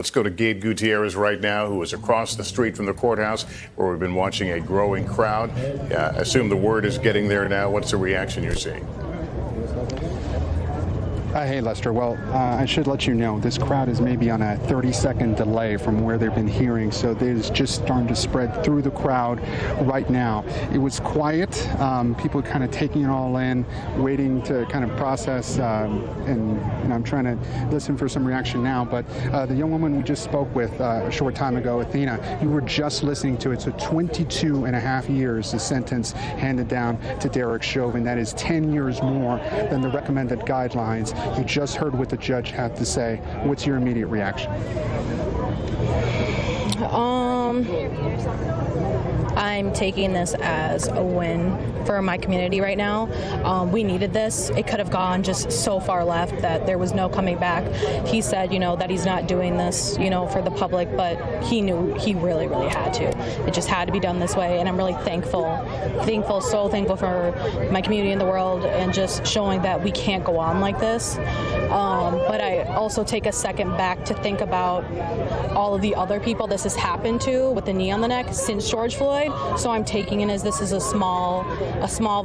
Let's go to Gabe Gutierrez right now, who is across the street from the courthouse, where we've been watching a growing crowd. I assume the word is getting there now. What's the reaction you're seeing? Hey, Lester. Well, I should let you know this crowd is maybe on a 30-second delay from where they've been hearing, so it is just starting to spread through the crowd right now. It was quiet. People kind of taking it all in, waiting to kind of process, and I'm trying to listen for some reaction now. But the young woman we just spoke with a short time ago, Athena, you were just listening to it. So 22 and a half years, the sentence handed down to Derek Chauvin. That is 10 years more than the recommended guidelines. You just heard what the judge had to say. What's your immediate reaction? I'm taking this as a win for my community right now. We needed this. It could have gone just so far left that there was no coming back. He said, that he's not doing this, for the public, but he knew he really, really had to. It just had to be done this way, and I'm really thankful, so thankful for my community in the world and just showing that we can't go on like this. But I also take a second back to think about all of the other people this has happened to with the knee on the neck since George Floyd. So I'm taking it as this is a small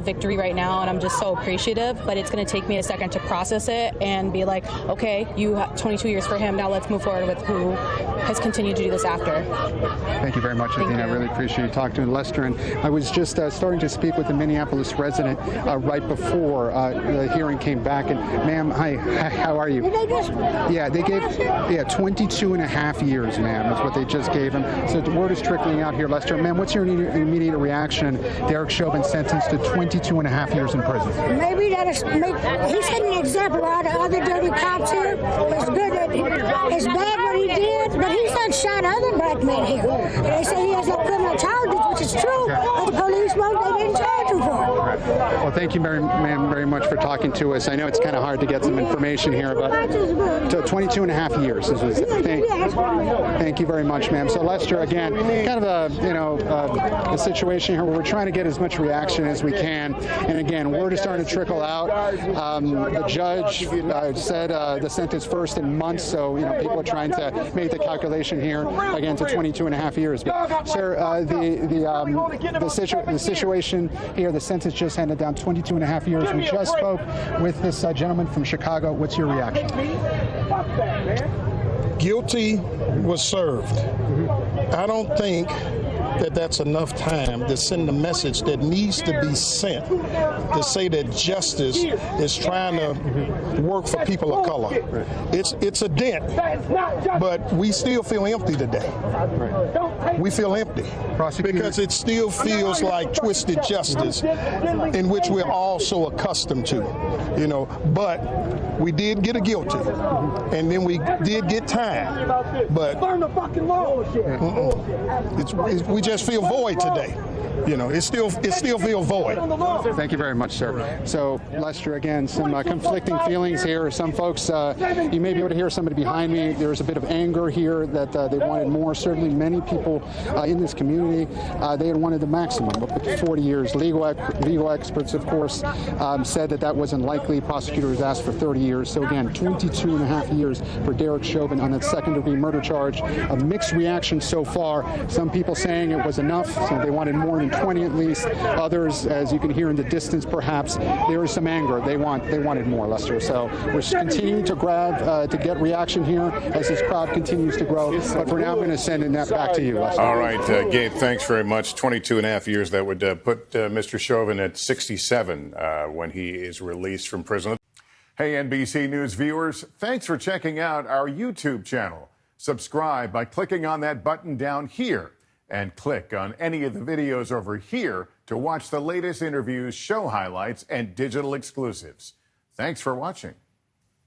victory right now, and I'm just so appreciative. But it's going to take me a second to process it and be like, okay, you have 22 years for him. Now let's move forward with who has continued to do this after. Thank you very much, Athena. I really appreciate you talking to Lester. And I was just starting to speak with the Minneapolis resident right before the hearing came back. And ma'am, hi, how are you? They gave 22 and a half years, ma'am, is what they just gave him. So the word is trickling out here, Lester. Ma'am, what's your immediate reaction? Derek Chauvin sentenced to 22 and a half years in prison. Maybe he set an example out of other dirty cops here. It's good that it's bad what he did, but he's not shot other black men here. They say he has no criminal charges, which is true, but the police won't. They didn't charge him for it. Well, thank you, ma'am, very much for talking to us. I know it's kind of hard to get some information here, but 22 and a half years. Thank you very much, ma'am. So, Lester, again, kind of a situation here where we're trying to get as much reaction as we can. And again, word is starting to trickle out. The judge said the sentence first in months, so people are trying to make the calculation here again to 22 and a half years. But, sir, the situation here, the sentence just handed down 22 and a half years. We just spoke with this gentleman from Chicago. What's your reaction? Guilty was served. I don't think that's enough time to send the message that needs to be sent to say that justice is trying to work for people of color. It's a dent, but we still feel empty today. We feel empty because it still feels like twisted justice in which we're all so accustomed to, but we did get a guilty, and then we did get time, but we just feel void today. It still feels void. Thank you very much, sir. So, Lester, again, some conflicting feelings here. Some folks, you may be able to hear somebody behind me. There's a bit of anger here that they wanted more. Certainly, many people in this community, they had wanted the maximum, up to 40 years. Legal experts, of course, said that wasn't likely. Prosecutors asked for 30 years. So, again, 22 and a half years for Derek Chauvin on that second-degree murder charge. A mixed reaction so far. Some people saying it was enough, so they wanted more than 20 at least. Others, as you can hear in the distance, perhaps there is some anger. They wanted more, Lester. So we're continuing to to get reaction here as this crowd continues to grow. But for now, I'm going to send that back to you, Lester. All right, Gabe, thanks very much. 22 and a half years. That would put Mr. Chauvin at 67 when he is released from prison. Hey, NBC News viewers, thanks for checking out our YouTube channel. Subscribe by clicking on that button down here. And click on any of the videos over here to watch the latest interviews, show highlights, and digital exclusives. Thanks for watching.